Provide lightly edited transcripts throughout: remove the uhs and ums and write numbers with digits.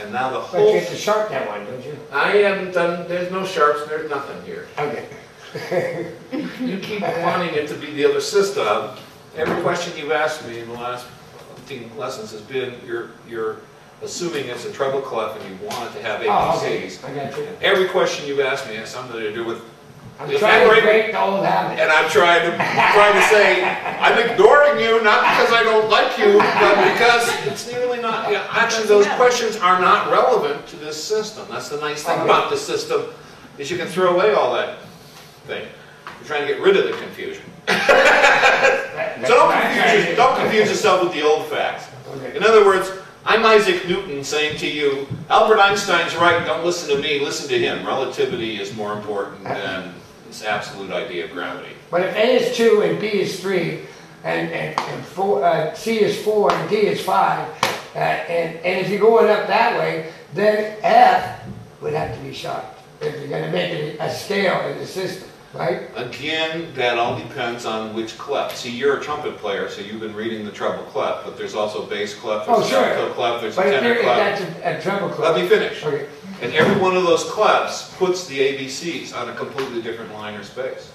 And now the But whole... you have to sharp that one, don't you? I haven't done, there's no sharps, there's nothing here. Okay. You keep wanting it to be the other system. Every question you've asked me in the last 15 lessons has been, you're assuming it's a treble clef and you want it to have ABCs. I got you. And every question you've asked me has something to do with... I'm trying to break the old habit. And I'm trying to say, I'm ignoring you, not because I don't like you, but because it's really not, actually those questions are not relevant to this system. That's the nice thing about this system, is you can throw away all that thing. You're trying to get rid of the confusion. So don't confuse yourself with the old facts. In other words, I'm Isaac Newton saying to you, Albert Einstein's right, don't listen to me, listen to him. Relativity is more important than this absolute idea of gravity. But if A is 2 and B is 3, and C is 4 and D is 5, and if you're going up that way, then F would have to be sharp if you're going to make it a scale in the system, right? Again, that all depends on which clef. See, you're a trumpet player, so you've been reading the treble clef, but there's also bass clef, there's an alto clef, there's a tenor clef. But that's a treble clef. Let me finish. Okay. And every one of those clefs puts the ABCs on a completely different line or space.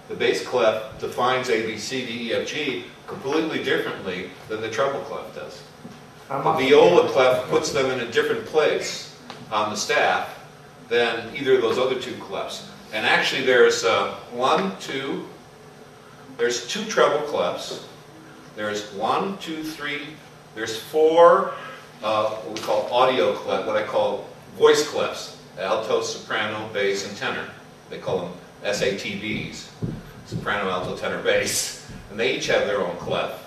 The bass clef defines A, B, C, D, E, F, G completely differently than the treble clef does. The viola clef puts them in a different place on the staff than either of those other two clefs. And actually there's there's two treble clefs. There's 1, 2, 3, there's 4 what we call audio clef, what I call voice clefs, alto, soprano, bass, and tenor. They call them SATBs, soprano, alto, tenor, bass. And they each have their own clef.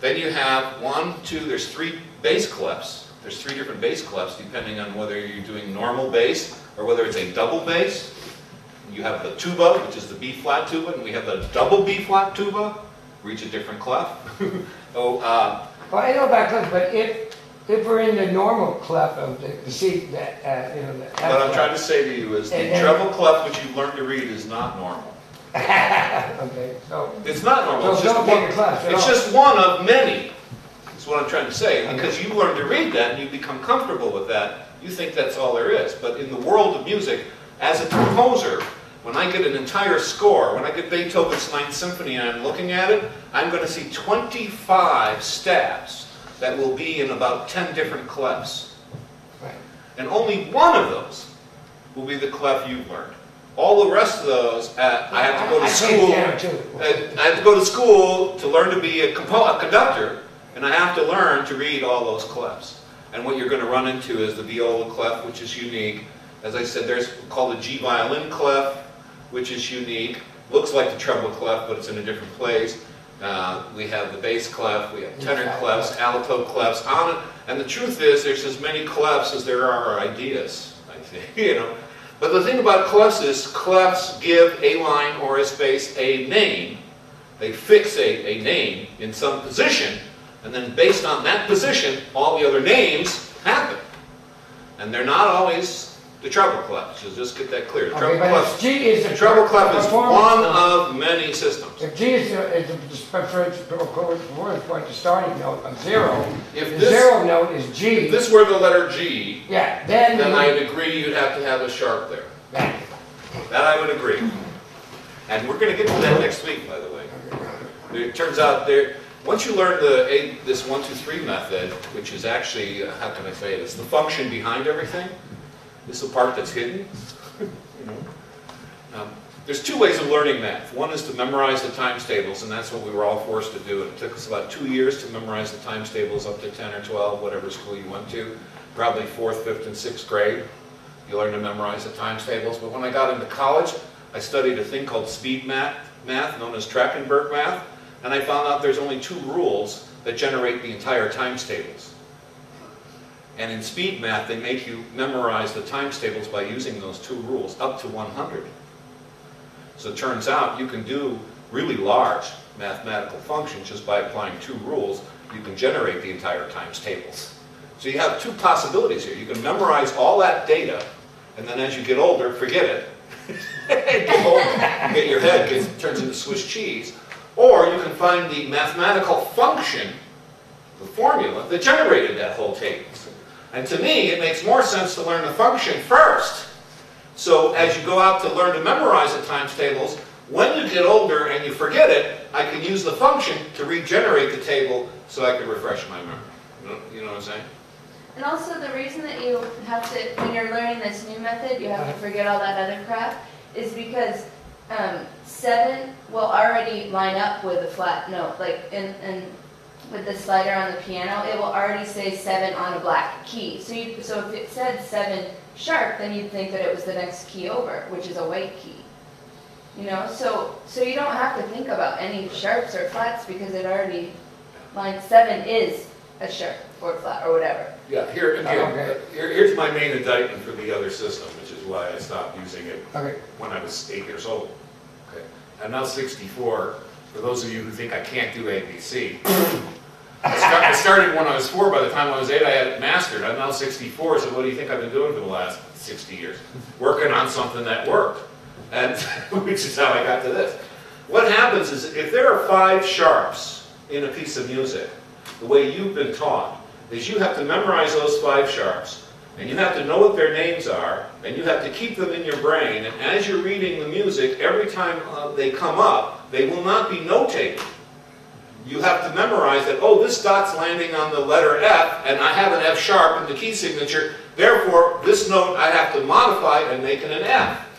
Then you have 1, 2, there's 3 bass clefs. There's 3 different bass clefs depending on whether you're doing normal bass or whether it's a double bass. You have the tuba, which is the B-flat tuba, and we have the double B-flat tuba, reach a different clef. Well, I know about clef, but if we're in the normal clef of the C, what I'm trying to say to you is the treble clef which you learned to read is not normal. Okay, so it's not normal. So it's just one of many. That's what I'm trying to say. Because you learn to read that and you become comfortable with that, you think that's all there is. But in the world of music, as a composer, when I get an entire score, when I get Beethoven's Ninth Symphony and I'm looking at it, I'm going to see 25 stabs that will be in about 10 different clefs. Right. And only one of those will be the clef you've learned. All the rest of those, I have to go to school. I have to go to school to learn to be a conductor, and I have to learn to read all those clefs. And what you're going to run into is the viola clef, which is unique. As I said, there's called the G violin clef, which is unique. Looks like the treble clef, but it's in a different place. We have the bass clef, we have tenor clefs, alto clefs, on it. And the truth is, there's as many clefs as there are ideas, I think, But the thing about clefs is, clefs give a line or a space a name. They fix a name in some position, and then based on that position, all the other names happen. And they're not always the treble clef, so just get that clear. The treble clef is one of many systems. If G is the performance point, the starting note of 0, if the 0 note is G. If this were the letter G, then I'd agree you'd have to have a sharp there. That I would agree. And we're going to get to that next week, by the way. It turns out once you learn this 1, 2, 3 method, which is actually, how can I say it, it's the function behind everything. This is the part that's hidden. There's 2 ways of learning math. One is to memorize the times tables, and that's what we were all forced to do. It took us about 2 years to memorize the times tables up to 10 or 12, whatever school you went to. Probably 4th, 5th, and 6th grade. You learn to memorize the times tables. But when I got into college, I studied a thing called speed math, known as Trachtenberg math, and I found out there's only 2 rules that generate the entire times tables. And in speed math, they make you memorize the times tables by using those 2 rules, up to 100. So it turns out you can do really large mathematical functions just by applying 2 rules. You can generate the entire times tables. So you have 2 possibilities here. You can memorize all that data, and then as you get older, forget it. Get older, you get your head, it turns into Swiss cheese. Or you can find the mathematical function, the formula, that generated that whole table. And to me, it makes more sense to learn the function first. So as you go out to learn to memorize the times tables, when you get older and you forget it, I can use the function to regenerate the table so I can refresh my memory. You know what I'm saying? And also the reason that you have to, when you're learning this new method, you have to forget all that other crap, is because 7 will already line up with a flat note. Like with the slider on the piano, it will already say 7 on a black key. So if it said 7 sharp, then you'd think that it was the next key over, which is a white key. You know, so you don't have to think about any sharps or flats because it already, line 7 is a sharp or flat or whatever. Yeah, here again, here's my main indictment for the other system, which is why I stopped using it when I was 8 years old. Okay. I'm now 64. For those of you who think I can't do ABC, I started when I was 4. By the time I was 8, I had it mastered. I'm now 64, so what do you think I've been doing for the last 60 years? Working on something that worked, and which is how I got to this. What happens is if there are 5 sharps in a piece of music, the way you've been taught is you have to memorize those 5 sharps, and you have to know what their names are, and you have to keep them in your brain, and as you're reading the music, every time they come up, they will not be notated. You have to memorize that, oh, this dot's landing on the letter F, and I have an F sharp in the key signature, therefore, this note I have to modify and make it an F.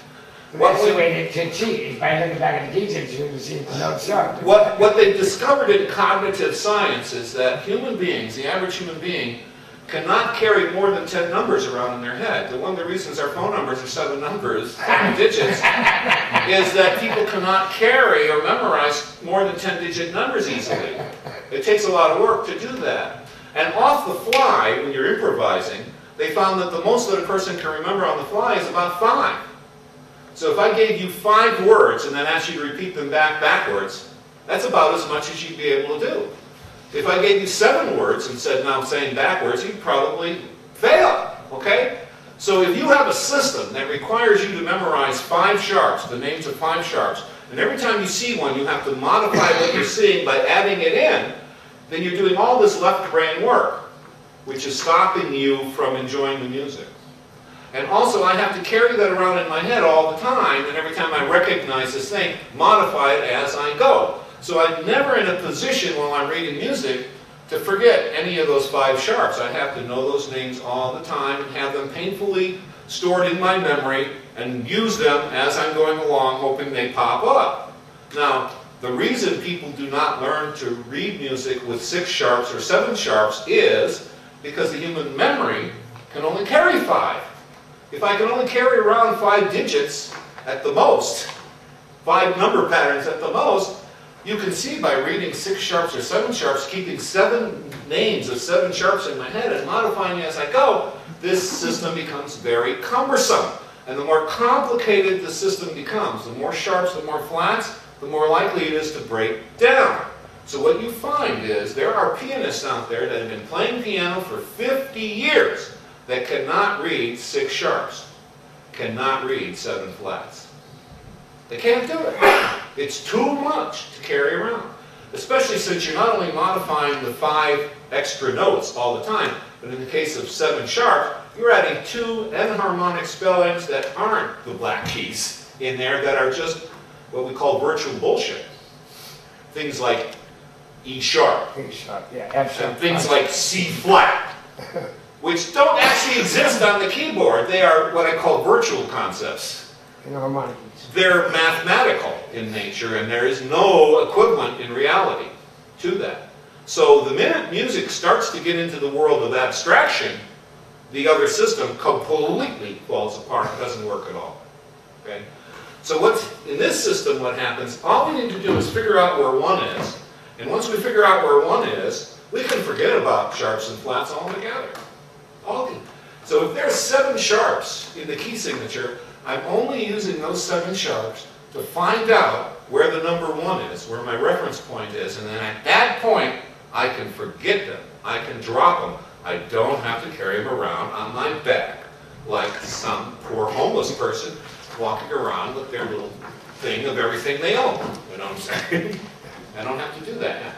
That's the way to cheat, is by looking back at the key signature to see if the note's sharp. What they've discovered in cognitive science is that human beings, the average human being, cannot carry more than 10 numbers around in their head. One of the reasons our phone numbers are 7 numbers, 7 digits, is that people cannot carry or memorize more than 10-digit numbers easily. It takes a lot of work to do that. And off the fly, when you're improvising, they found that the most that a person can remember on the fly is about 5. So if I gave you 5 words and then asked you to repeat them backwards, that's about as much as you'd be able to do. If I gave you 7 words and said, now I'm saying backwards, you'd probably fail, okay? So if you have a system that requires you to memorize 5 sharps, the names of 5 sharps, and every time you see one you have to modify what you're seeing by adding it in, then you're doing all this left brain work, which is stopping you from enjoying the music. And also I have to carry that around in my head all the time, and every time I recognize this thing, modify it as I go. So I'm never in a position while I'm reading music to forget any of those 5 sharps. I have to know those names all the time and have them painfully stored in my memory and use them as I'm going along, hoping they pop up. Now, the reason people do not learn to read music with 6 sharps or 7 sharps is because the human memory can only carry 5. If I can only carry around 5 digits at the most, 5 number patterns at the most, you can see by reading 6 sharps or 7 sharps, keeping 7 names of 7 sharps in my head and modifying as I go, this system becomes very cumbersome. And the more complicated the system becomes, the more sharps, the more flats, the more likely it is to break down. So what you find is there are pianists out there that have been playing piano for 50 years that cannot read 6 sharps, cannot read 7 flats. They can't do it. It's too much to carry around, especially since you're not only modifying the 5 extra notes all the time, but in the case of 7 sharp, you're adding 2 enharmonic spellings that aren't the black keys in there, that are just what we call virtual bullshit. Things like E sharp, yeah, F sharp, and things like C flat, which don't actually exist on the keyboard. They are what I call virtual concepts. They're mathematical in nature, and there is no equivalent in reality to that. So the minute music starts to get into the world of abstraction, the other system completely falls apart. It doesn't work at all. Okay? So in this system, what happens, all we need to do is figure out where 1 is. And once we figure out where 1 is, we can forget about sharps and flats altogether. So if there's 7 sharps in the key signature, I'm only using those 7 sharps to find out where the number 1 is, where my reference point is, and then at that point, I can forget them. I can drop them. I don't have to carry them around on my back like some poor homeless person walking around with their little thing of everything they own. You know what I'm saying? I don't have to do that.